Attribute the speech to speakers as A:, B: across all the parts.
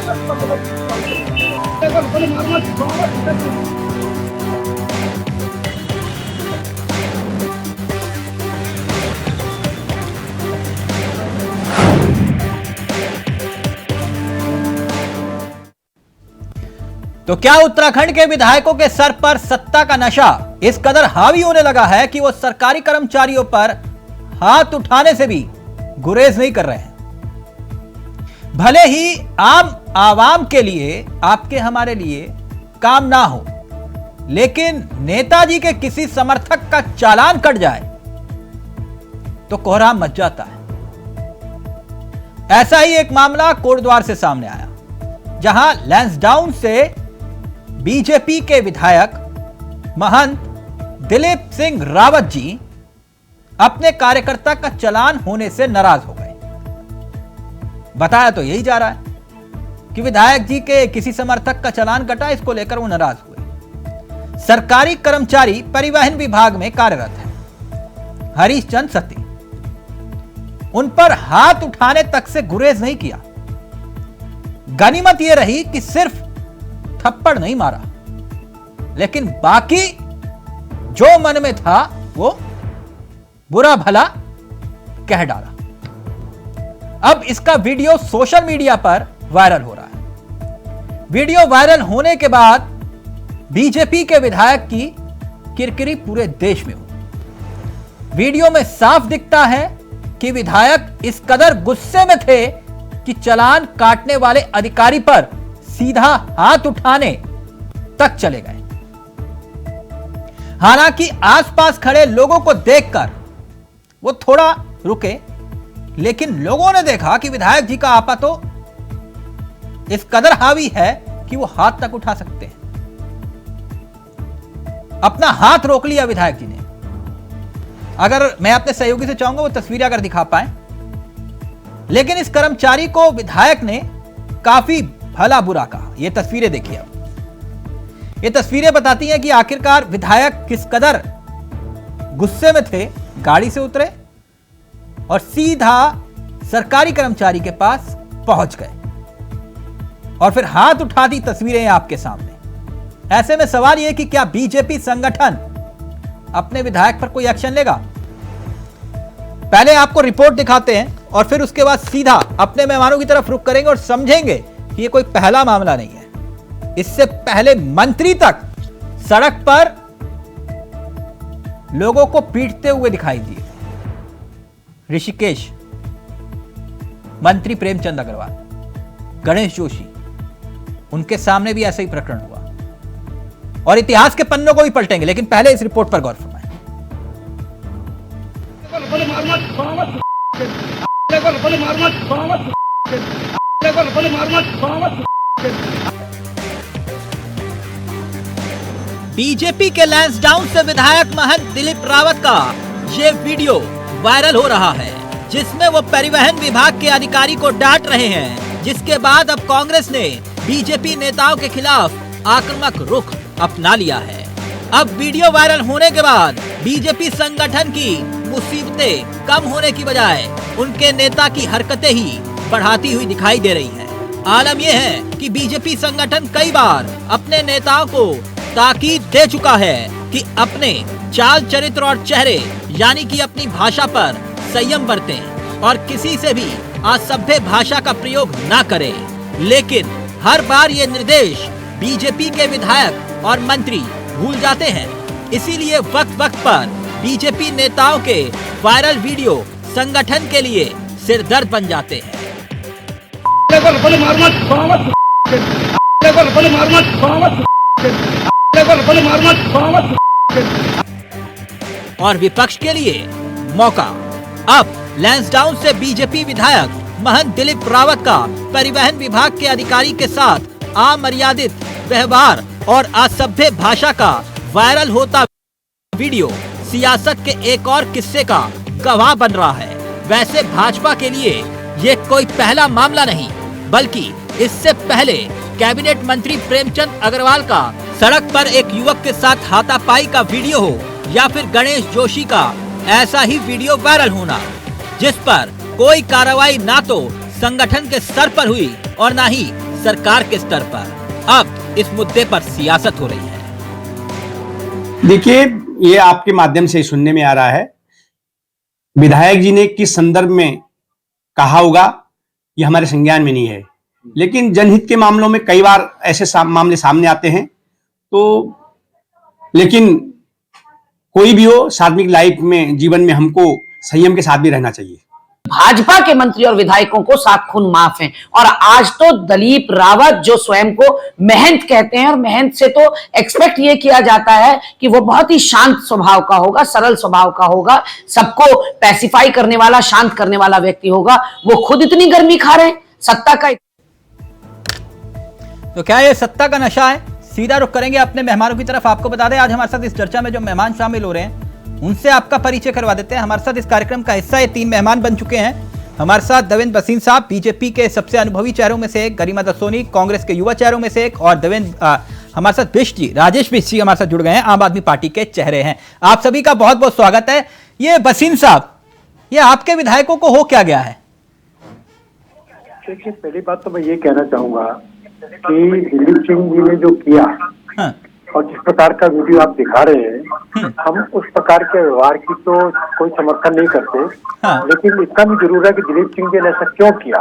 A: तो क्या उत्तराखंड के विधायकों के सर पर सत्ता का नशा इस कदर हावी होने लगा है कि वो सरकारी कर्मचारियों पर हाथ उठाने से भी गुरेज नहीं कर रहे हैं। भले ही आम आवाम के लिए, आपके हमारे लिए काम ना हो, लेकिन नेताजी के किसी समर्थक का चालान कट जाए तो कोहराम मच जाता है। ऐसा ही एक मामला कोटद्वार से सामने आया, जहां लैंसडाउन से बीजेपी के विधायक महंत दिलीप सिंह रावत जी अपने कार्यकर्ता का चालान होने से नाराज हो गए। बताया तो यही जा रहा है कि विधायक जी के किसी समर्थक का चालान कटा, इसको लेकर वो नाराज हुए। सरकारी कर्मचारी परिवहन विभाग में कार्यरत है हरीश चंद्र सती, उन पर हाथ उठाने तक से गुरेज नहीं किया। गनीमत यह रही कि सिर्फ थप्पड़ नहीं मारा, लेकिन बाकी जो मन में था वो बुरा भला कह डाला। अब इसका वीडियो सोशल मीडिया पर वायरल हो रहा है। वीडियो वायरल होने के बाद बीजेपी के विधायक की किरकिरी पूरे देश में हुई। वीडियो में साफ दिखता है कि विधायक इस कदर गुस्से में थे कि चालान काटने वाले अधिकारी पर सीधा हाथ उठाने तक चले गए। हालांकि आसपास खड़े लोगों को देखकर वो थोड़ा रुके, लेकिन लोगों ने देखा कि विधायक जी का आपा तो इस कदर हावी है कि वो हाथ तक उठा सकते हैं। अपना हाथ रोक लिया विधायक जी ने। अगर मैं अपने सहयोगी से चाहूंगा वो तस्वीरें अगर दिखा पाए, लेकिन इस कर्मचारी को विधायक ने काफी भला बुरा कहा। ये तस्वीरें देखिए। अब ये तस्वीरें बताती हैं कि आखिरकार विधायक किस कदर गुस्से में थे। गाड़ी से उतरे और सीधा सरकारी कर्मचारी के पास पहुंच गए और फिर हाथ उठा दी। तस्वीरें आपके सामने। ऐसे में सवाल यह कि क्या बीजेपी संगठन अपने विधायक पर कोई एक्शन लेगा? पहले आपको रिपोर्ट दिखाते हैं और फिर उसके बाद सीधा अपने मेहमानों की तरफ रुख करेंगे और समझेंगे कि यह कोई पहला मामला नहीं है। इससे पहले मंत्री तक सड़क पर लोगों को पीटते हुए दिखाई दिए। ऋषिकेश, मंत्री प्रेमचंद अग्रवाल, गणेश जोशी, उनके सामने भी ऐसा ही प्रकरण हुआ और इतिहास के पन्नों को भी पलटेंगे। लेकिन पहले इस रिपोर्ट पर गौर फरमाएं। बीजेपी के लैंसडाउन से विधायक महंत दिलीप रावत का ये वीडियो वायरल हो रहा है, जिसमें वो परिवहन विभाग के अधिकारी को डांट रहे हैं। जिसके बाद अब कांग्रेस ने बीजेपी नेताओं के खिलाफ आक्रामक रुख अपना लिया है। अब वीडियो वायरल होने के बाद बीजेपी संगठन की मुसीबतें कम होने की बजाय उनके नेता की हरकतें ही बढ़ाती हुई दिखाई दे रही हैं। आलम यह है कि बीजेपी संगठन कई बार अपने नेताओं को ताकीद दे चुका है कि अपने चाल चरित्र और चेहरे यानी कि अपनी भाषा पर संयम बरतें और किसी से भी असभ्य भाषा का प्रयोग न करें। लेकिन हर बार ये निर्देश बीजेपी के विधायक और मंत्री भूल जाते हैं। इसीलिए वक्त वक्त पर बीजेपी नेताओं के वायरल वीडियो संगठन के लिए सिरदर्द बन जाते हैं। और विपक्ष के लिए मौका। अब लैंसडाउन से बीजेपी विधायक महंत दिलीप रावत का परिवहन विभाग के अधिकारी के साथ अमर्यादित व्यवहार और असभ्य भाषा का वायरल होता वीडियो सियासत के एक और किस्से का गवाह बन रहा है। वैसे भाजपा के लिए ये कोई पहला मामला नहीं, बल्कि इससे पहले कैबिनेट मंत्री प्रेमचंद अग्रवाल का सड़क पर एक युवक के साथ हाथापाई का वीडियो हो या फिर गणेश जोशी का ऐसा ही वीडियो वायरल होना, जिस पर कोई कार्रवाई ना तो संगठन के स्तर पर हुई और ना ही सरकार के स्तर पर अब इस मुद्दे पर सियासत हो रही है।
B: देखिए, ये आपके माध्यम से सुनने में आ रहा है, विधायक जी ने किस संदर्भ में कहा होगा ये हमारे संज्ञान में नहीं है, लेकिन जनहित के मामलों में कई बार ऐसे मामले सामने आते हैं। तो लेकिन कोई भी हो, सार्वजनिक लाइफ में, जीवन में हमको संयम के साथ भी रहना चाहिए।
C: भाजपा के मंत्री और विधायकों को सात खून माफ हैं, और आज तो दलीप रावत जो स्वयं को महंत कहते हैं, और महंत से तो एक्सपेक्ट ये किया जाता है कि वो बहुत ही शांत स्वभाव का होगा, सरल स्वभाव का होगा, सबको पैसिफाई करने वाला, शांत करने वाला व्यक्ति होगा। वो खुद इतनी गर्मी खा रहे हैं सत्ता का।
A: तो क्या ये सत्ता का नशा है? सीधा रुख करेंगे अपने मेहमानों की तरफ। आपको बता दें, आज हमारे साथ इस चर्चा में जो मेहमान शामिल हो रहे हैं उनसे आपका परिचय करवा देते हैं। हमारे साथ इस कार्यक्रम का हिस्सा ये 3 मेहमान बन चुके हैं। हमारे साथ देवेंद्र भसीन साहब, बीजेपी के सबसे अनुभवी चेहरों में से एक, गरिमा दसोनी कांग्रेस के युवा चेहरों में से एक, और हमारे साथ बिष्ट जी, राजेश बिष्ट जी हमारे साथ जुड़ गए हैं, आम आदमी पार्टी के चेहरे हैं। आप सभी का बहुत बहुत स्वागत है। ये भसीन साहब, ये आपके विधायकों को हो क्या गया है?
D: देखिए, पहली बात तो मैं ये कहना चाहूंगा कि दिलीप सिंह जी ने जो किया,
A: हाँ।
D: और जिस प्रकार का वीडियो आप दिखा रहे हैं, हम उस प्रकार के व्यवहार की तो कोई समर्थन नहीं करते।
A: हाँ।
D: लेकिन इतना भी जरूर है कि दिलीप सिंह जी ने ऐसा क्यों किया,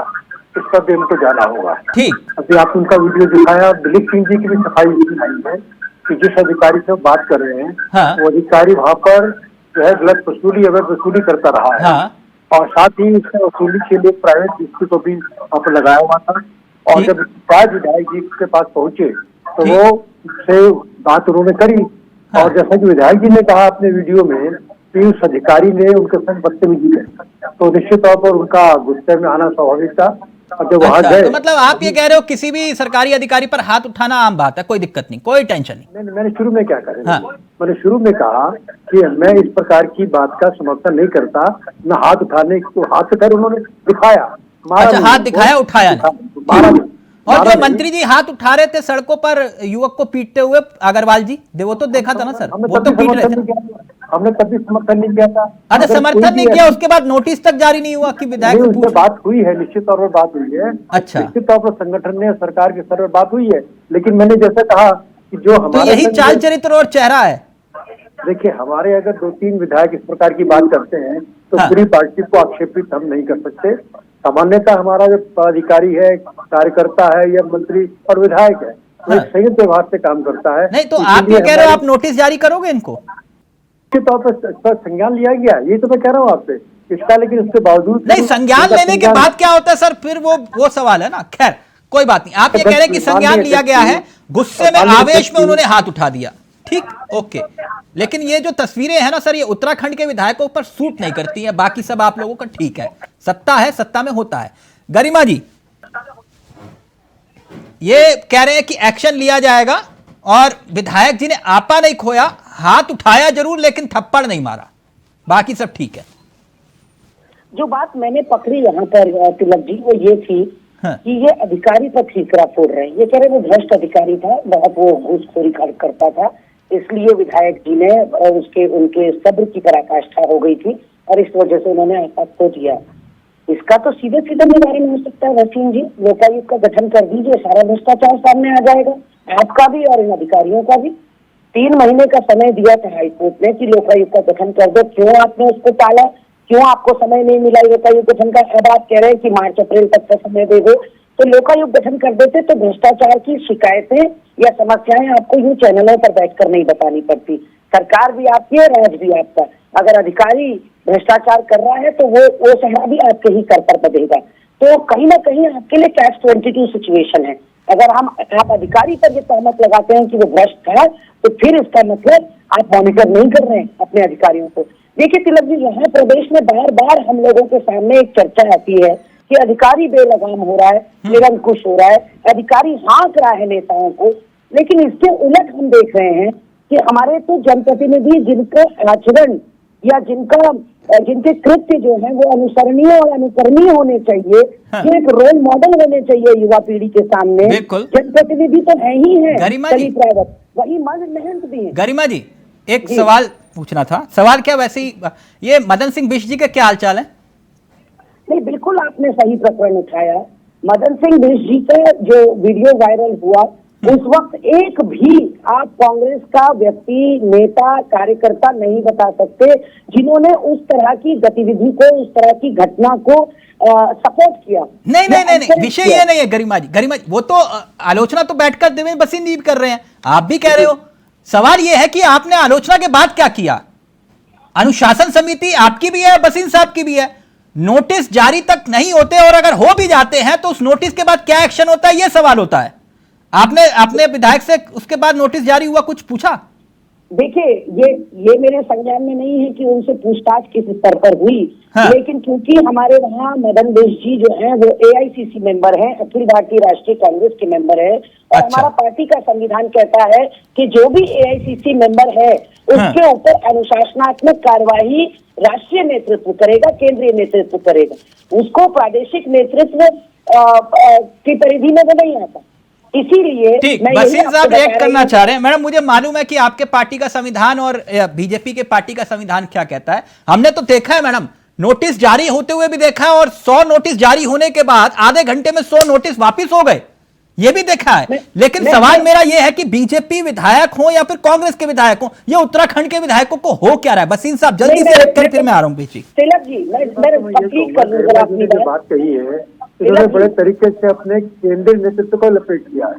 D: इस पर भी हमको जाना होगा।
A: ठीक।
D: अभी आप उनका वीडियो दिखाया, दिलीप सिंह जी की भी सफाई इसलिए आई है कि जिस अधिकारी से बात कर रहे हैं,
A: हाँ।
D: वो अधिकारी वहाँ पर जो है गलत वसूली, अवैध वसूली करता रहा है।
A: हाँ।
D: और साथ ही इसने वसूली के लिए प्राइवेट व्यक्ति को भी वहाँ पर लगाया हुआ था। और जब राज विधायक जी के पास पहुंचे तो वो से बात उन्होंने करी।
A: हाँ।
D: और जैसा कि विधायक जी ने कहा अपने वीडियो में कि उस अधिकारी ने उनके साथ बदतमीजी की, तो निश्चित तौर पर उनका गुस्से में आना स्वाभाविक था। और जब वहां गए,
A: तो मतलब आप ये कह रहे हो किसी भी सरकारी अधिकारी पर हाथ उठाना आम बात है, कोई दिक्कत नहीं, कोई टेंशन नहीं।
D: मैंने शुरू में क्या कहा,
A: हाँ।
D: मैंने शुरू में कहा कि मैं इस प्रकार की बात का समर्थन नहीं करता, न हाथ उठाने को। हाथ उठाकर उन्होंने दिखाया,
A: अच्छा, हाथ दिखाया, उठाया नहीं।
D: मारा नहीं।
A: और जो मंत्री जी हाथ उठा रहे थे सड़कों पर युवक को पीटते हुए, अग्रवाल जी, वो तो देखा था ना सर, वो तो पीट रहे थे।
D: हमने कभी समर्थन नहीं किया था।
A: अच्छा, समर्थन नहीं किया, उसके बाद नोटिस तक जारी नहीं हुआ कि विधायक से पूछ?
D: बात हुई है, निश्चित तौर पर बात हुई है।
A: अच्छा,
D: निश्चित तौर पर संगठन ने, सरकार के स्तर पर बात हुई है। लेकिन मैंने जैसे कहा कि जो
A: तो
D: हमारे
A: यही चाल चरित्र और चेहरा है।
D: देखिए, हमारे अगर 2-3 विधायक इस प्रकार की बात करते हैं तो
A: हाँ।
D: पूरी पार्टी को आक्षेपित हम नहीं कर सकते। सामान्यतः हमारा जो पदाधिकारी है, कार्यकर्ता है या मंत्री और विधायक है, वो एक संयुक्त व्यवहार से काम करता है।
A: नहीं तो आप ये कह रहे हो आप नोटिस जारी करोगे इनको?
D: के तौर पर संज्ञान लिया गया, ये तो मैं कह रहा हूँ आपसे इसका। लेकिन उसके बावजूद
A: नहीं, संज्ञान लेने के बाद क्या होता है सर, फिर वो सवाल है ना। खैर कोई बात नहीं, आप ये कह रहे हैं कि संज्ञान लिया गया है, गुस्से में, आवेश में उन्होंने हाथ उठा दिया, ठीक, ओके। लेकिन ये जो तस्वीरें हैं ना सर, ये उत्तराखंड के विधायकों पर सूट नहीं करती हैं। बाकी सब आप लोगों का ठीक है, सत्ता है, सत्ता में होता है। गरिमा जी ये कह रहे हैं कि एक्शन लिया जाएगा, और विधायक जी ने आपा नहीं खोया, हाथ उठाया जरूर लेकिन थप्पड़ नहीं मारा, बाकी सब ठीक है।
C: जो बात मैंने पकड़ी यहाँ पर तिलक जी, वो ये थी कि ये अधिकारी पर ठीकरा फोड़ रहे हैं। ये कह रहे वो भ्रष्ट अधिकारी था, बहुत वो घूसखोरी करता था, इसलिए विधायक जी ने उनके सब्र की पराकाष्ठा हो गई थी और इस वजह से उन्होंने आपा खो दिया। इसका तो सीधे सीधे निवारण हो सकता है वसीम जी, लोकायुक्त का गठन कर दीजिए, सारा भ्रष्टाचार सामने आ जाएगा, आपका भी और इन अधिकारियों का भी। 3 महीने का समय दिया था हाईकोर्ट ने कि लोकायुक्त का गठन कर दो, क्यों आपने उसको टाला, क्यों आपको समय नहीं मिला लोकायुक्त गठन का? अब आप कह रहे हैं कि मार्च अप्रैल तक का समय दे दो, तो लोकायुक्त गठन कर देते तो भ्रष्टाचार की शिकायतें या समस्याएं आपको यूं चैनलों पर बैठकर नहीं बतानी पड़ती। सरकार भी आपकी है, राज भी आपका। अगर अधिकारी भ्रष्टाचार कर रहा है तो वो सहरा भी आपके ही कर पर बधेगा। तो कहीं ना कहीं आपके लिए कैच 22 सिचुएशन है। अगर आप अधिकारी पर ये तहमत लगाते हैं कि वो भ्रष्ट था, तो फिर इसका मतलब आप मॉनिटर नहीं कर रहे हैं अपने अधिकारियों को। देखिए तिलक जी, यहाँ प्रदेश में बार बार हम लोगों के सामने एक चर्चा आती है कि अधिकारी बेलगाम हो रहा है, निरंकुश हो रहा है, अधिकारी हाँक रहा है नेताओं को। लेकिन इसके उलट हम देख रहे हैं कि हमारे तो जनप्रतिनिधि जिनका आचरण या जिनके कृत्य जो है वो अनुसरणीय और अनुकरणीय होने चाहिए, ये एक रोल मॉडल होने चाहिए युवा पीढ़ी के सामने। जनप्रतिनिधि तो है ही है दलीप रावत, वही महंत भी है।
A: गरिमा जी एक सवाल पूछना था। सवाल क्या, वैसे ही ये मदन सिंह बिष्ट जी का क्या हालचाल है?
C: नहीं, बिल्कुल आपने सही प्रकरण उठाया। मदन सिंह बिष्ट जी का जो वीडियो वायरल हुआ, उस वक्त एक भी आप कांग्रेस का व्यक्ति, नेता, कार्यकर्ता नहीं बता सकते जिन्होंने उस तरह की गतिविधि को, उस तरह की घटना को सपोर्ट किया।
A: नहीं, विषय ये नहीं है गरिमा जी, वो तो आलोचना तो बैठकर देवेंद्र भसीन जी कर रहे हैं, आप भी कह रहे हो। सवाल ये है कि आपने आलोचना के बाद क्या किया? अनुशासन समिति आपकी भी है, भसीन साहब की भी है, नोटिस जारी तक नहीं होते, और अगर हो भी जाते हैं तो उस नोटिस के बाद क्या एक्शन होता है, यह सवाल होता है। आपने विधायक से उसके बाद नोटिस जारी हुआ कुछ पूछा?
C: देखिए, ये मेरे संज्ञान में नहीं है कि उनसे पूछताछ किस स्तर पर हुई। हाँ। लेकिन क्योंकि हमारे वहाँ मदन बिष्ट जी जो हैं वो AICC मेंबर हैं, अखिल भारतीय राष्ट्रीय कांग्रेस के मेंबर हैं, और हमारा पार्टी का संविधान कहता है कि जो भी AICC मेंबर है उसके ऊपर अनुशासनात्मक कार्यवाही राष्ट्रीय नेतृत्व करेगा, केंद्रीय नेतृत्व करेगा, उसको प्रादेशिक नेतृत्व की परिधि में वो नहीं आता। इसीलिए
A: ठीक, भसीन साहब रिएक्ट करना चाह रहे हैं। मैडम, मुझे मालूम है कि आपके पार्टी का संविधान और बीजेपी के पार्टी का संविधान क्या कहता है। हमने तो देखा है मैडम, नोटिस जारी होते हुए भी देखा है, और 100 नोटिस जारी होने के बाद आधे घंटे में 100 नोटिस वापिस हो गए, ये भी देखा है। लेकिन सवाल मेरा यह है कि बीजेपी विधायक हो या फिर कांग्रेस के विधायक हो, ये उत्तराखंड के विधायकों को हो क्या रहा है? भसीन साहब जल्दी से रिएक्ट करें, फिर मैं आ रहा हूँ।
C: तिलक जी, मैं
D: बात कही है, इन्होंने बड़े तरीके से अपने केंद्रीय नेतृत्व को लपेट दिया है,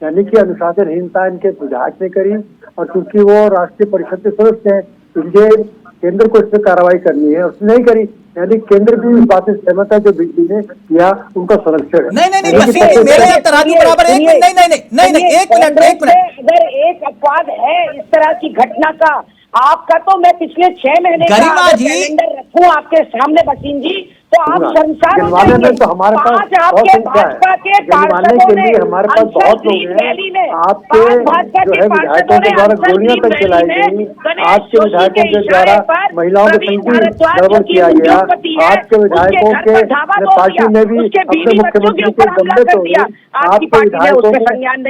D: यानी कि अनुशासनहीनता इनके विधायक ने करी, और क्योंकि वो राष्ट्रीय परिषद के सदस्य हैं, इनके केंद्र को इस पर कार्रवाई करनी है, उसने नहीं करी, यानी केंद्र भी इस बात से सहमत है जो बीजेपी ने किया उनका संरक्षण है।
A: नहीं, मेरे यहाँ तराजू बराबर है। नहीं, एक मिनट।
C: अगर एक अपवाद है इस तरह की घटना का, आपका तो मैं पिछले 6 महीने का कैलेंडर रखूं आपके सामने भसीन जी, तो आप संसार
D: में तो हमारे पास बहुत संख्या है, गिनवाने के लिए हमारे पास बहुत लोग हैं। आपके जो है विधायकों के द्वारा गोलियां तक चलाई गई, आपके विधायकों के द्वारा महिलाओं के संग गड़बड़ किया गया, आपके विधायकों के पार्टी में भी अपने मुख्यमंत्री के गमले तोड़े, आपके विधायकों को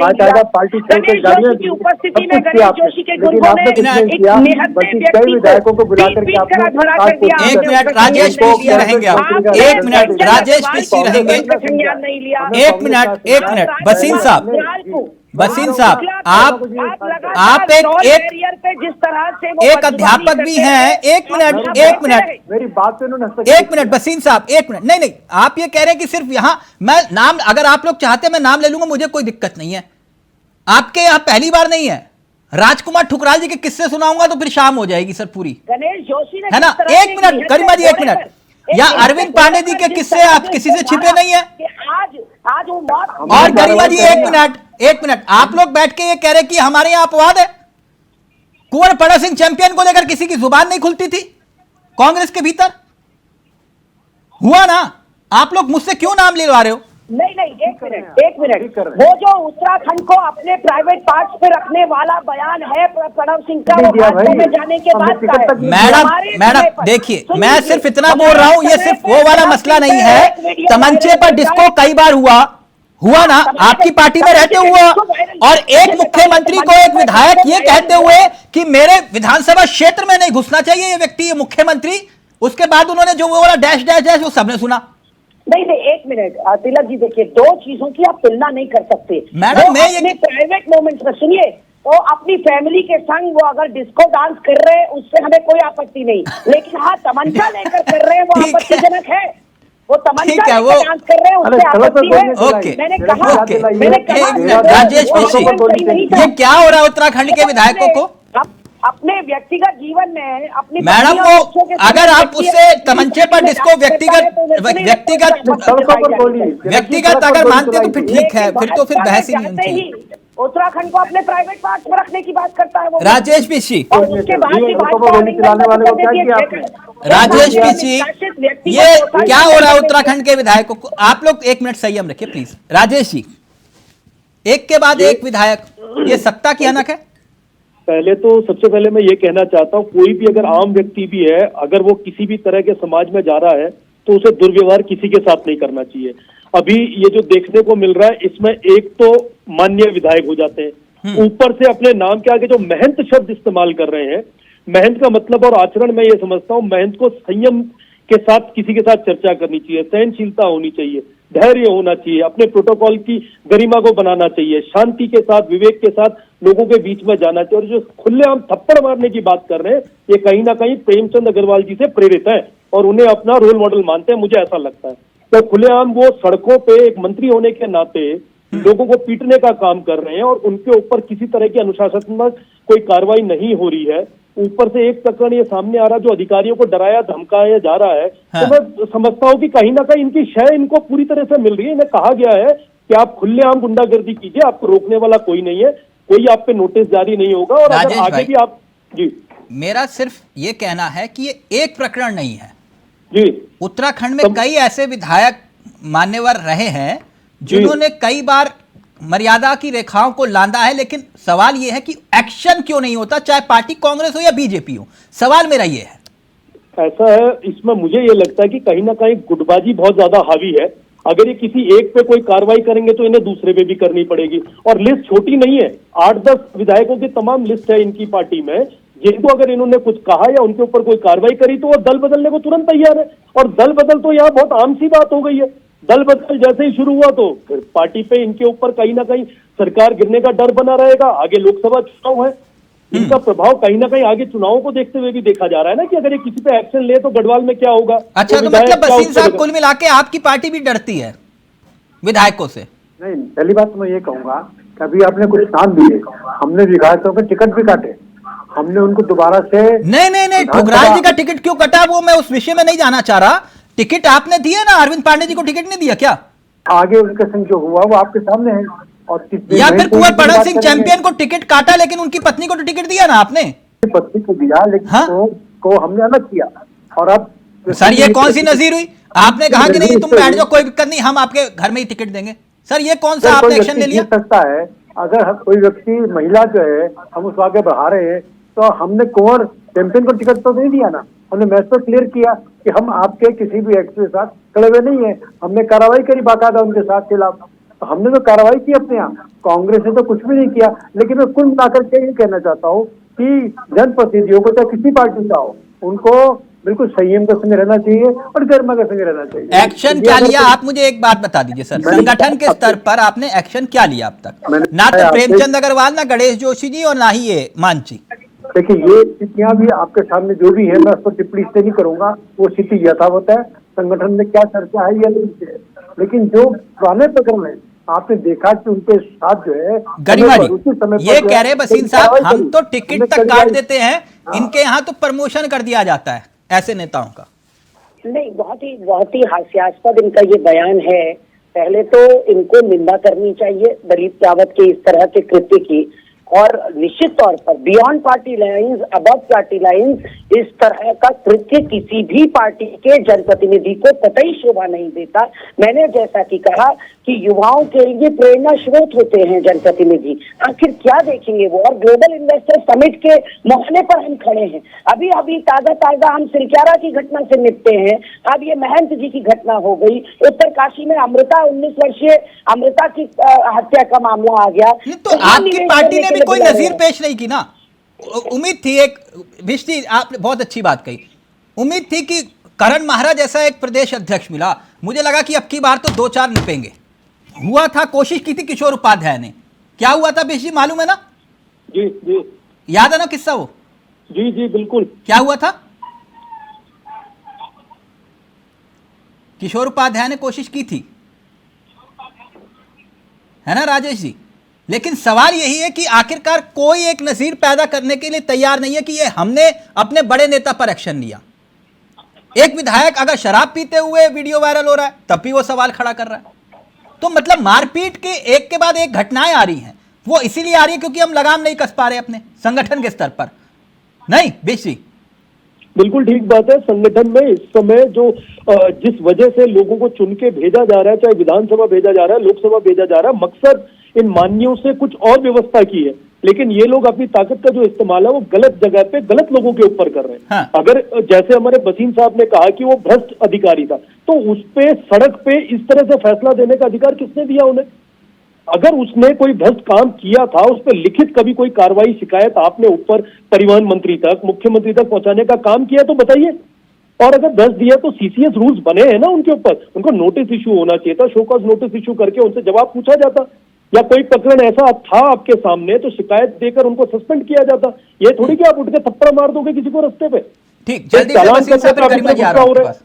D: बाकायदा पार्टी छोड़कर गाड़ियां दी, सब कुछ किया आपने, लेकिन आपने कुछ नहीं किया, बल्कि कई विधायकों को बुला करके आपने
A: एक मिनट राजेश पेशी रहेंगे, एक मिनट राजेश पेशी रहेंगे, एक मिनट भसीन साहब, आप एक अध्यापक भी हैं। एक मिनट
D: मेरी बात सुनो।
A: एक मिनट भसीन साहब, एक मिनट। नहीं, आप ये कह रहे हैं कि सिर्फ यहां मैं नाम, अगर आप लोग चाहते मैं नाम ले लूंगा, मुझे कोई दिक्कत नहीं है। आपके यहां पहली बार नहीं है, राजकुमार ठुकराल जी के किस्से सुनाऊंगा तो फिर शाम हो जाएगी सर पूरी,
C: गणेश जोशी ने,
A: है ना? एक मिनट गरिमा जी, एक मिनट। या अरविंद पांडे जी के किस्से आप किसी से छिपे नहीं है?
C: आज वो मौत।
A: और गरिमा जी एक मिनट, आप लोग बैठ के ये कह रहे कि हमारे यहाँ अपवाद है। कुंवर पड़ा सिंह चैंपियन को लेकर किसी की जुबान नहीं खुलती थी कांग्रेस के भीतर, हुआ ना? आप लोग मुझसे क्यों नाम ले रहे हो?
C: नहीं, एक मिनट। वो जो उत्तराखंड को अपने प्राइवेट पार्ट्स पे रखने वाला बयान है प्रणव सिंह का, वो भाजपा में जाने के बाद का है।
A: मैडम देखिए, मैं सिर्फ इतना बोल रहा हूं, ये सिर्फ वो वाला मसला नहीं है। तमंचे पर डिस्को कई बार हुआ ना, आपकी पार्टी में रहते हुआ, और एक मुख्यमंत्री को एक विधायक ये कहते हुए कि मेरे विधानसभा क्षेत्र में नहीं घुसना चाहिए ये व्यक्ति, ये मुख्यमंत्री, उसके बाद उन्होंने जो वो वाला डैश डैश डैश वो सबने सुना।
C: नहीं, एक मिनट तिलक जी, देखिए, 2 चीजों की आप तुलना नहीं कर सकते।
A: मैडम, मैं
C: अपने प्राइवेट मोमेंट्स में, सुनिए, वो अपनी फैमिली के संग वो अगर डिस्को डांस कर रहे हैं उससे हमें कोई आपत्ति नहीं, लेकिन हाँ तमंचा लेकर कर रहे हैं वो आपत्तिजनक है। वो तमंचा लेकर डांस कर रहे हैं उससे आपत्ति है।
A: ओके,
C: मैंने कहा
A: राजेश पेशी, ये क्या हो रहा है उत्तराखंड के विधायकों को?
C: अपने व्यक्तिगत जीवन में अपनी
A: मैडम को, अगर आप उससे तमंचे पर डिस्को व्यक्तिगत अगर मानते तो फिर ठीक है, फिर तो बहस ही नहीं होनी।
C: उत्तराखंड को अपने प्राइवेट पार्ट में रखने की बात करता है वो
A: राजेश पेशी।
C: उसके बाद
A: राजेश पेशी, ये क्या हो रहा है उत्तराखंड के विधायकों को? आप लोग 1 मिनट संयम रखिए प्लीज। राजेश जी, एक के बाद एक विधायक, ये सत्ता की हनक है?
E: पहले तो सबसे पहले मैं ये कहना चाहता हूँ, कोई भी अगर आम व्यक्ति भी है, अगर वो किसी भी तरह के समाज में जा रहा है तो उसे दुर्व्यवहार किसी के साथ नहीं करना चाहिए। अभी ये जो देखने को मिल रहा है, इसमें एक तो माननीय विधायक हो जाते हैं, ऊपर से अपने नाम के आगे जो महंत शब्द इस्तेमाल कर रहे हैं। महंत का मतलब और आचरण मैं ये समझता हूँ, महंत को संयम के साथ किसी के साथ चर्चा करनी चाहिए, सहनशीलता होनी चाहिए, धैर्य होना चाहिए, अपने प्रोटोकॉल की गरिमा को बनाना चाहिए, शांति के साथ, विवेक के साथ लोगों के बीच में जाना चाहिए। और जो खुलेआम थप्पड़ मारने की बात कर रहे हैं, ये कहीं ना कहीं प्रेमचंद अग्रवाल जी से प्रेरित है और उन्हें अपना रोल मॉडल मानते हैं, मुझे ऐसा लगता है। तो खुलेआम वो सड़कों पे एक मंत्री होने के नाते लोगों को पीटने का काम कर रहे हैं और उनके ऊपर किसी तरह की अनुशासनात्मक कोई कार्रवाई नहीं हो रही है। ऊपर से एक प्रकरण ये सामने आ रहा जो अधिकारियों को डराया धमकाया जा रहा है। तो मैं समझता हूँ कि कहीं ना कहीं इनकी शय इनको पूरी तरह से मिल रही है। इन्हें कहा गया है कि आप खुलेआम गुंडागर्दी कीजिए, आपको रोकने वाला कोई नहीं है, कोई आप पे नोटिस जारी नहीं होगा। और अगर आगे भी आप जी,
A: मेरा सिर्फ ये कहना है कि ये एक प्रकरण नहीं है
E: जी,
A: उत्तराखंड में कई ऐसे विधायक मान्यवर रहे हैं जिन्होंने कई बार मर्यादा की रेखाओं को लांदा है, लेकिन सवाल यह है कि एक्शन क्यों नहीं होता, चाहे पार्टी कांग्रेस हो या बीजेपी हो। सवाल मेरा ये है।
E: ऐसा है, इसमें मुझे ये लगता है कि कहीं ना कहीं गुटबाजी बहुत ज्यादा हावी है। अगर ये किसी एक पे कोई कार्रवाई करेंगे तो इन्हें दूसरे पे भी करनी पड़ेगी। और लिस्ट छोटी नहीं है, 8-10 विधायकों की तमाम लिस्ट है इनकी पार्टी में, जिनको अगर इन्होंने कुछ कहा या उनके ऊपर कोई कार्रवाई करी तो वो दल बदलने को तुरंत तैयार है। और दल बदल तो यहाँ बहुत आम सी बात हो गई है। दल बदल जैसे ही शुरू हुआ तो फिर पार्टी पे इनके ऊपर कहीं ना कहीं सरकार गिरने का डर बना रहेगा। आगे लोकसभा चुनाव है, इनका प्रभाव कहीं ना कहीं आगे चुनावों को देखते हुए भी देखा जा रहा है ना कि अगर ये किसी पे एक्शन ले तो गढ़वाल में क्या होगा।
A: अच्छा, तो मतलब बसीन साहब कुल मिला के आपकी पार्टी भी डरती है विधायकों से?
D: नहीं, पहली बात तो मैं ये कहूंगा कि अभी आपने कुछ नाम दिए, हमने विधायकों के टिकट भी काटे, हमने उनको दोबारा से
A: नहीं ठुकराल जी का टिकट क्यों कटा, वो मैं उस विषय में नहीं जाना चाह रहा। टिकट आपने दिया ना, अरविंद पांडे जी को टिकट नहीं दिया क्या?
D: आगे उनके संग जो हुआ वो आपके सामने है। और
A: या फिर कुंवर पढ़न सिंह चैंपियन को टिकट काटा लेकिन उनकी पत्नी को तो टिकट दिया ना आपने?
D: पत्नी को दिया लेकिन
A: हाँ?
D: को हमने अलग किया। और अब
A: सर ये कौन सी नजीर हुई? आपने कहा कि नहीं तुम बैठ जाओ, कोई दिक्कत नहीं, हम आपके घर में ही टिकट देंगे। सर ये कौन सा आपने एक्शन ले लिया?
D: सकता है अगर कोई व्यक्ति महिला जो है हम उसको आगे बढ़ा रहे हैं तो हमने कुंवर चैंपियन को टिकट तो नहीं दिया ना, हमने मैच तो क्लियर किया कि हम आपके किसी भी एक्ट के साथ खड़े हुए नहीं है। हमने कार्रवाई करी बाकायदा उनके साथ खिलाफ, तो हमने तो कार्रवाई की अपने यहाँ। कांग्रेस ने तो कुछ भी नहीं किया। लेकिन मैं कुल मिलाकर के ये कहना चाहता हूँ कि जनप्रतिनिधियों को चाहे किसी पार्टी का हो, उनको बिल्कुल संयम के संग रहना चाहिए और गर्मा के संग रहना चाहिए।
A: एक्शन क्या लिया आप मुझे एक बात बता दीजिए सर, संगठन के स्तर पर आपने एक्शन क्या लिया अब तक? ना तो प्रेमचंद अग्रवाल, ना गणेश जोशी जी और ना ही ये मान जी।
D: देखिए ये स्थितियां भी आपके सामने जो भी है मैं उस पर टिप्पणी से नहीं करूंगा, वो स्थिति यथावत है। संगठन में क्या चर्चा है या नहीं है, लेकिन जो पुराने प्रकरण है आपने देखा कि उनके साथ जो है
A: गरिमा जी ये कह रहे बसीन साहब हम तो टिकट तक काट देते हैं, इनके यहाँ तो प्रमोशन कर दिया जाता है ऐसे नेताओं का।
C: नहीं, बहुत ही हास्यास्पद इनका ये बयान है। पहले तो इनको निंदा करनी चाहिए दिलीप रावत के इस तरह के कृत्य की, और निश्चित तौर पर beyond party lines, above party lines, इस तरह का कृत्य किसी भी पार्टी के जनप्रतिनिधि को कतई शोभा नहीं देता। मैंने जैसा कि कहा कि युवाओं के लिए प्रेरणा स्रोत होते हैं जनप्रतिनिधि, आखिर क्या देखेंगे वो। और ग्लोबल इन्वेस्टर समिट के मौके पर हम खड़े हैं, अभी ताजा हम सिलक्यारा की घटना से निपटे हैं, अब ये महंत जी की घटना हो गई, उत्तरकाशी में 19 वर्षीय अमृता की हत्या का मामला आ गया।
A: तो आपकी पार्टी ने भी कोई नजीर पेश नहीं की ना? उम्मीद थी, एक विष्णु आपने बहुत अच्छी बात कही, उम्मीद थी कि करण महाराज जैसा एक प्रदेश अध्यक्ष मिला, मुझे लगा कि अब की बार तो 2-4 निपेंगे। हुआ था, कोशिश की थी किशोर उपाध्याय ने, क्या हुआ था विष्णु मालूम है ना?
E: जी जी
A: याद है ना किस्सा वो?
E: जी जी बिल्कुल।
A: क्या हुआ था? किशोर उपाध्याय ने कोशिश की थी, है ना राजेश जी? लेकिन सवाल यही है कि आखिरकार कोई एक नजीर पैदा करने के लिए तैयार नहीं है कि ये हमने अपने बड़े नेता पर एक्शन लिया। एक विधायक अगर शराब पीते हुए वीडियो वायरल हो रहा है तब भी वो सवाल खड़ा कर रहा है। तो मतलब मारपीट के एक के बाद एक घटनाएं आ रही हैं, वो इसीलिए आ रही है क्योंकि हम लगाम नहीं कस पा रहे अपने संगठन के स्तर पर। नहीं बेशी,
E: बिल्कुल ठीक बात है। संगठन में इस समय जो जिस वजह से लोगों को चुन के भेजा जा रहा है, चाहे विधानसभा भेजा जा रहा है, लोकसभा भेजा जा रहा है, मकसद इन मान्यों से कुछ और व्यवस्था की है। लेकिन ये लोग अपनी ताकत का जो इस्तेमाल है वो गलत जगह पे गलत लोगों के ऊपर कर रहे हैं।
A: हाँ।
E: अगर जैसे हमारे बसीन साहब ने कहा कि वो भ्रष्ट अधिकारी था, तो उस पे सड़क पे इस तरह से फैसला देने का अधिकार किसने दिया उन्हें? अगर उसने कोई भ्रष्ट काम किया था, उस पर लिखित कभी कोई कार्रवाई शिकायत आपने ऊपर परिवहन मंत्री तक, मुख्यमंत्री तक पहुंचाने का काम किया तो बताइए। और अगर 10 दिया तो सीसीएस रूल्स बने हैं ना उनके ऊपर, उनको नोटिस इशू होना चाहिए था, शो कॉज नोटिस इशू करके उनसे जवाब पूछा जाता, या कोई प्रकरण ऐसा था आपके सामने तो शिकायत देकर उनको सस्पेंड किया जाता। ये थोड़ी कि आप उठ के थप्पड़ मार दोगे किसी को रास्ते पे।
A: ठीक, जल्दी से वसीम साहब, गरिमा जी आ रहा हूं आपके पास।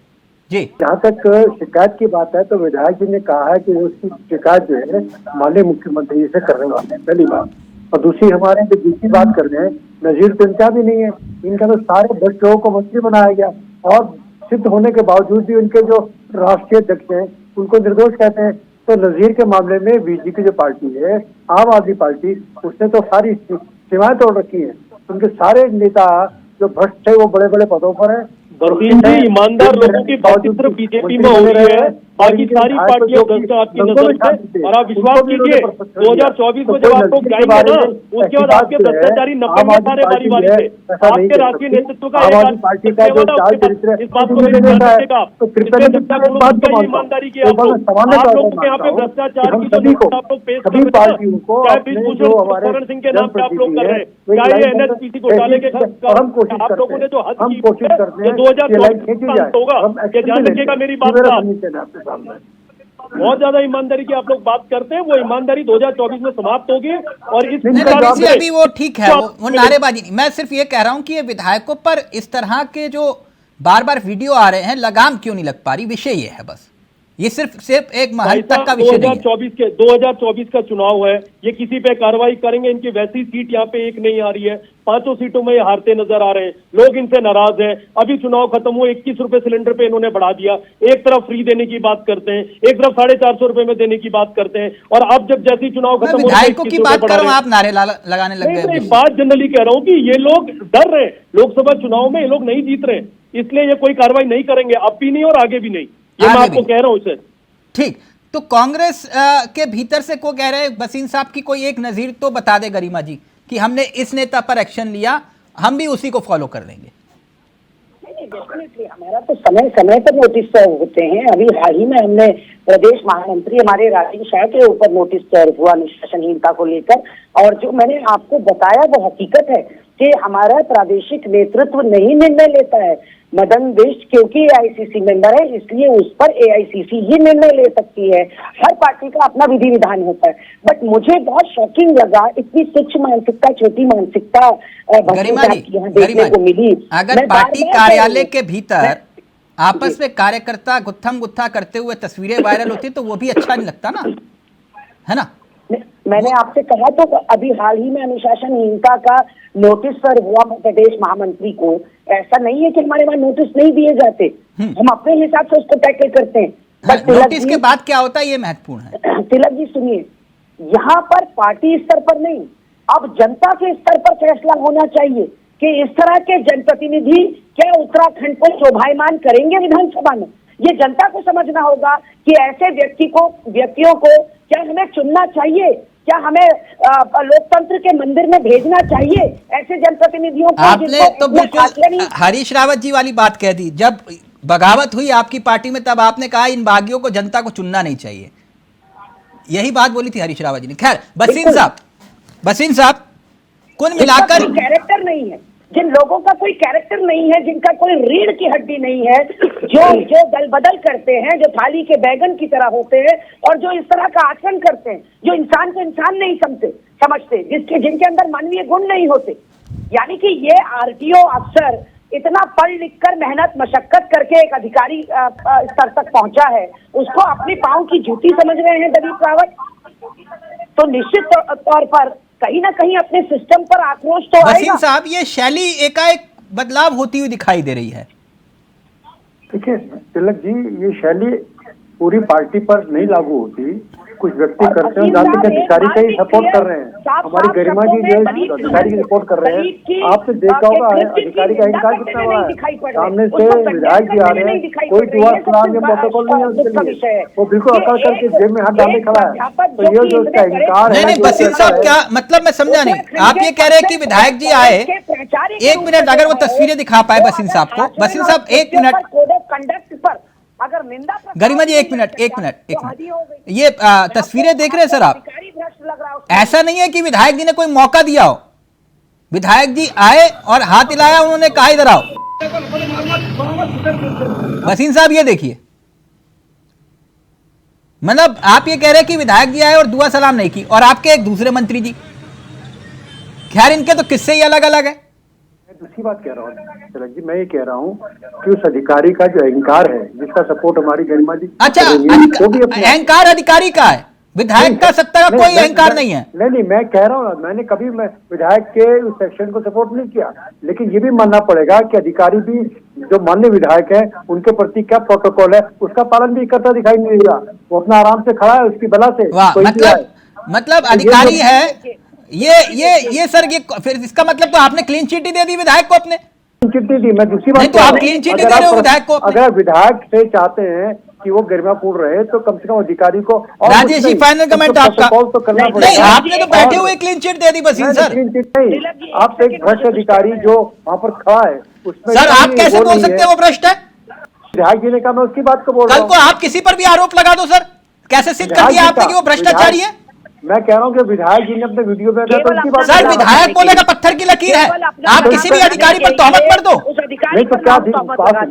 A: जी,
D: जहाँ तक शिकायत की बात है तो विधायक जी ने कहा है कि उसकी शिकायत जो है माननीय मुख्यमंत्री से करने वाले हैं, पहली बात। और दूसरी, हमारे जो दूसरी बात कर रहे हैं, नजीर तो इनका भी नहीं है, इनका तो सारे 10 लोगों को मंत्री बनाया गया और सिद्ध होने के बावजूद भी उनके जो राष्ट्रीय अध्यक्ष हैं उनको निर्दोष कहते हैं। तो नजीर के मामले में बीजेपी की जो पार्टी है, आम आदमी पार्टी, उसने तो सारी सीमाएं तोड़ रखी है। उनके सारे नेता जो भ्रष्ट है वो बड़े बड़े पदों पर है।
E: वसीम जी, ईमानदार लोगों की बात सिर्फ बीजेपी में हो रही है, बाकी सारी पार्टियां भ्रष्ट आपकी नजर में। और आप विश्वास कीजिए 2024 में जब आप लोग जाएंगे ना, उसके बाद आपके भ्रष्टाचारी नपेंगे सारे बारी बारी से। आपके राष्ट्रीय नेतृत्व का इस बात को ईमानदारी की आप लोग यहाँ पे भ्रष्टाचार की जो आप लोग पेश कर रहे हैं, चाहे ब्रिजभूषण सिंह के नाम पे आप लोग कर रहे हैं, चाहे एनएचपीसी घोटाले के आप लोगों ने जो हद की 2024 होगा, ध्यान रखिएगा मेरी बात का। बहुत ज्यादा ईमानदारी की आप लोग बात करते हैं, वो ईमानदारी 2024 में समाप्त होगी। और इस
A: नहीं, अभी वो ठीक है, वो नारेबाजी नहीं। मैं सिर्फ ये कह रहा हूं कि ये विधायकों पर इस तरह के जो बार बार वीडियो आ रहे हैं, लगाम क्यों नहीं लग पा रही, विषय ये है बस। ये सिर्फ एक महंत तक का विषय नहीं है।
E: 2024 का चुनाव है, ये किसी पे कार्रवाई करेंगे, इनकी वैसी सीट यहाँ पे एक नहीं आ रही है, 5 सीटों में ये हारते नजर आ रहे हैं, लोग इनसे नाराज हैं। अभी चुनाव खत्म हुए, 21 रुपए सिलेंडर पे इन्होंने बढ़ा दिया, एक तरफ फ्री देने की बात करते हैं, एक तरफ 450 रुपए में देने की बात करते हैं, और अब जब जैसी चुनाव खत्म हो
A: विधायकों की बात कर रहा हूं, आप नारे लगाने लग गए।
E: बात जनरली कह रहा हूँ कि ये लोग डर रहे हैं, लोकसभा चुनाव में ये लोग नहीं जीत रहे, इसलिए ये कोई कार्रवाई नहीं करेंगे, अब भी नहीं और आगे भी नहीं, ये मैं आपको कह रहा हूँ सर।
A: ठीक, तो कांग्रेस के भीतर से को कह रहे हैं वसीम साहब की कोई एक नजीर तो बता दे गरिमा जी कि हमने इस नेता पर एक्शन लिया, हम भी उसी को फॉलो कर लेंगे।
C: डेफिनेटली हमारा तो समय समय पर नोटिस सर्व होते हैं। अभी हाल ही में हमने प्रदेश महामंत्री हमारे राजीव शाह के ऊपर नोटिस सर्व हुआ अनुशासनहीनता को लेकर, और जो मैंने आपको बताया वो हकीकत है कि हमारा प्रादेशिक नेतृत्व नहीं निर्णय लेता है। मदन बिष्ट क्योंकि एआईसीसी मेंबर है इसलिए उस पर एआईसीसी ही निर्णय ले सकती है, हर पार्टी का अपना विधि विधान होता है। बट मुझे बहुत शॉकिंग लगा, इतनी तुच्छ मानसिकता, छोटी मानसिकता यहाँ देखने को मिली।
A: अगर पार्टी कार्यालय के भीतर आपस में कार्यकर्ता गुत्थम गुत्था करते हुए तस्वीरें वायरल होती तो वो भी अच्छा नहीं लगता ना, है ना।
C: मैंने आपसे कहा तो अभी हाल ही में अनुशासनहीनता का नोटिस पर हुआ प्रदेश महामंत्री को, ऐसा नहीं है कि हमारे वहां नोटिस नहीं दिए जाते, हम अपने हिसाब से उसको टैकल करते हैं।
A: बट नोटिस के बाद क्या होता है ये महत्वपूर्ण है।
C: तिलक जी सुनिए, यहाँ पर पार्टी स्तर पर नहीं, अब जनता के स्तर पर फैसला होना चाहिए कि इस तरह के जनप्रतिनिधि क्या उत्तराखंड को शोभायमान करेंगे विधानसभा में। ये जनता को समझना होगा कि ऐसे व्यक्तियों को क्या हमें चुनना चाहिए, क्या हमें लोकतंत्र के मंदिर में भेजना चाहिए ऐसे जनप्रतिनिधियों को।
A: आपने तो बिल्कुल हरीश रावत जी वाली बात कह दी, जब बगावत हुई आपकी पार्टी में तब आपने कहा इन बागियों को जनता को चुनना नहीं चाहिए, यही बात बोली थी हरीश रावत जी ने। खैर बसीन साहब कुल मिलाकर
C: कैरेक्टर नहीं है, जिन लोगों का कोई कैरेक्टर नहीं है, जिनका कोई रीढ़ की हड्डी नहीं है, जो दल बदल करते हैं, जो थाली के बैगन की तरह होते हैं और जो इस तरह का आचरण करते हैं, जो इंसान को इंसान नहीं समझते, जिनके अंदर मानवीय गुण नहीं होते। यानी कि ये आरटीओ अफसर इतना पढ़ लिख कर मेहनत मशक्कत करके एक अधिकारी स्तर तक पहुंचा है, उसको अपनी पांव की जूती समझ रहे हैं दिलीप रावत। तो निश्चित तौर पर कहीं ना कहीं अपने सिस्टम पर आक्रोश तो आएगा।
A: वसीम साहब, ये शैली एकाएक बदलाव होती हुई दिखाई दे रही है।
D: देखिए तिलक जी, ये शैली पूरी पार्टी पर नहीं लागू होती, कुछ व्यक्ति करते हैं जाते के अधिकारी का ही सपोर्ट कर रहे हैं। हमारी गरिमा जी जो अधिकारी की सपोर्ट कर रहे हैं, आपने देखा होगा अधिकारी का अहंकार कितना बड़ा है, सामने से विधायक जी आ रहे हैं, कोई दुआ सलाम या प्रोटोकॉल नहीं है उसके लिए, वो बिल्कुल अकड़ करके जेब में हाथ डाले खड़ा है। तो ये जो उसका अहंकार है।
A: वसीम साहब क्या मतलब, मैं समझा नहीं, आप ये कह रहे हैं कि विधायक जी आए, एक मिनट अगर वो तस्वीरें दिखा पाए वसीम साहब को। वसीम साहब एक मिनट,
C: कंडक्ट पर अगर निंदा,
A: गरिमा जी एक मिनट, ये तस्वीरें देख रहे हैं सर आप, ऐसा नहीं है कि विधायक जी ने कोई मौका दिया हो, विधायक जी आए और हाथ हिलाया, उन्होंने कहा इधर आओ, वसीम साहब ये देखिए, मतलब आप ये कह रहे हैं कि विधायक जी आए और दुआ सलाम नहीं की, और आपके एक दूसरे मंत्री जी, खैर इनके तो किस्से ही अलग अलग है।
D: मैं दूसरी बात कह रहा हूँ तिलक जी, मैं ये कह रहा हूँ कि उस अधिकारी का जो अहंकार है, जिसका सपोर्ट हमारी गरिमा जी,
A: अच्छा, अहंकार अधिकारी का है, विधायक का सत्ता का कोई अहंकार नहीं है।
D: नहीं, मैं कह रहा हूँ ना, मैंने कभी मैं विधायक के उस सेक्शन को सपोर्ट नहीं किया, लेकिन ये भी मानना पड़ेगा कि अधिकारी भी जो माननीय विधायक है उनके प्रति क्या प्रोटोकॉल है उसका पालन भी करता दिखाई नहीं दे रहा। वो अपना आराम से खड़ा है उसकी बला से।
A: मतलब अधिकारी है ये सर, ये फिर इसका मतलब तो आपने क्लीन चिट ही दे दी विधायक को अपने।
D: चिट्ठी दी, मैं दूसरी बात
A: तो आप क्लीन चिट दे रहे हो विधायक को।
D: अगर विधायक से चाहते हैं कि वो गरिमापूर्ण रहे तो कम से कम अधिकारी को।
A: राजेश जी, फाइनल कमेंट आपका।
D: तो करना
A: नहीं,
D: पड़ेगा।
A: आपने तो बैठे हुए क्लीन चिट दे दी वसीम सर।
D: क्लीन चिट नहीं, आप एक भ्रष्ट अधिकारी जो वहाँ पर खड़ा है उसमें।
A: सर आप कैसे बोल सकते हैं वो भ्रष्ट है?
D: विधायक जी ने कहा, मैं उसकी बात को बोल रहा हूँ।
A: कल को आप किसी पर भी आरोप लगा दो सर, कैसे सिद्ध कर दिया आपने कि वो भ्रष्टाचारी है?
D: मैं कह रहा हूँ कि विधायक जी ने अपने वीडियो में कहा तो उसकी बात।
A: सर विधायक बोले का पत्थर की लकीर है, आप किसी भी अधिकारी पर तोहमत कर दो।
D: नहीं तो क्या बात है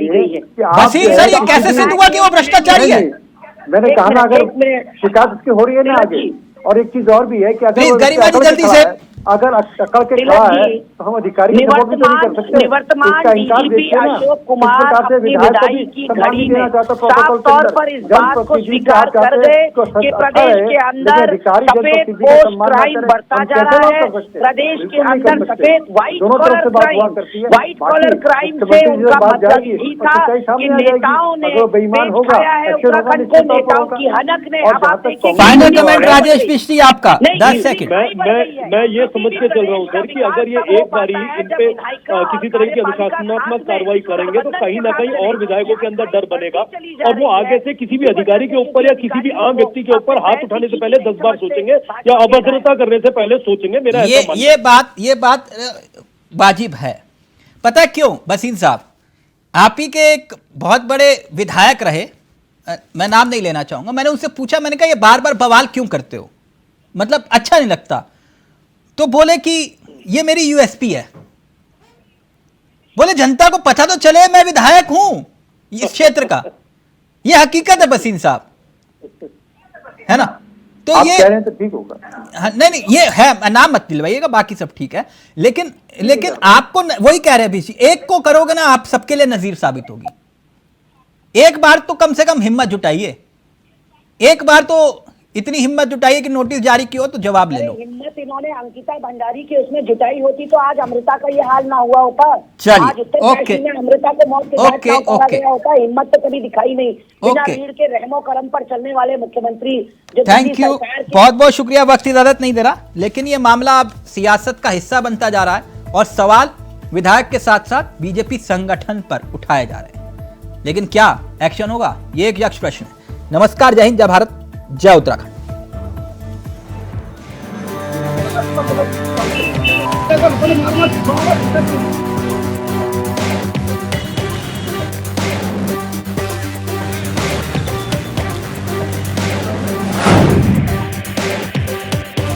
A: वसीम सर, ये कैसे सिद्ध हुआ कि वो भ्रष्टाचारी है?
D: मैंने कहा ना, अगर शिकायत उसकी हो रही है ना आगे। और एक चीज और भी है कि
A: प्लीज गरिमा जी जल्दी से,
D: अगर अकड़ के खड़ा है तो हम अधिकारी को सपोर्ट तो नहीं कर सकते।
C: निवर्तमान डीजीपी अशोक कुमार अपनी विदाई की घड़ी में साफ तौर पर इस बात को स्वीकार कर गए कि प्रदेश के अंदर सफेद पोस्ट क्राइम बढ़ता जा रहा है। प्रदेश के अंदर सफेद व्हाइट कॉलर क्राइम से उनका मतलब यही था कि नेताओं ने पेश खाया है उत्तराखंड को, नेताओं की हनक ने हवा फेंकी।
A: फाइनल कमेंट राजेश पिश्ती आपका 10 सेकंड।
E: मैं ये समझ के चल रहा हूँ सर कि अगर ये एक बारी इन पे किसी तरह की अनुशासनात्मक कार्रवाई करेंगे तो कहीं ना कहीं और विधायकों के अंदर डर बनेगा और वो आगे से किसी भी अधिकारी के ऊपर या किसी भी आम व्यक्ति के ऊपर हाथ उठाने से पहले 10 बार सोचेंगे या अभद्रता करने से पहले सोचेंगे। मेरा
A: ये बात वाजिब है। पता है क्यों वसीम साहब? आप ही के एक बहुत बड़े विधायक रहे, मैं नाम नहीं लेना चाहूंगा, मैंने उनसे पूछा, मैंने कहा ये बार बार बवाल क्यों करते हो, मतलब अच्छा नहीं लगता? तो बोले कि ये मेरी यूएसपी है। बोले जनता को पता तो चले मैं विधायक हूं इस क्षेत्र का, ये हकीकत है वसीम साहब, है ना? तो
D: आप
A: ये
D: कह रहे हैं तो ठीक होगा।
A: नहीं ये है, नाम मत दिलवाइएगा, बाकी सब ठीक है, लेकिन आपको वही कह रहे हैं, एक को करोगे ना आप सबके लिए नजीर साबित होगी। एक बार तो कम से कम हिम्मत जुटाइए, एक बार तो इतनी हिम्मत जुटाइए कि नोटिस जारी किया हो तो जवाब ले लो।
C: हिम्मत इन्होंने अंकिता भंडारी के उसमें जुटाई होती तो आज अमृता का ये हाल ना हुआ होता।
A: चलिए,
C: आज उत्तर प्रदेश में अमृता को मौत के घाट ना उतारा गया होता। हिम्मत तो कभी दिखाई नहीं, बिना भीड़ के रहमो करम पर चलने वाले मुख्यमंत्री।
A: थैंक यू, बहुत बहुत शुक्रिया, वक्त इजाजत नहीं दे रहा, लेकिन ये मामला अब सियासत का हिस्सा बनता जा रहा है और सवाल विधायक के साथ साथ बीजेपी संगठन पर उठाए जा रहे हैं, लेकिन क्या एक्शन होगा, ये एक यक्ष प्रश्न है। नमस्कार, जय हिंद, जय भारत, जय उत्तराखंड।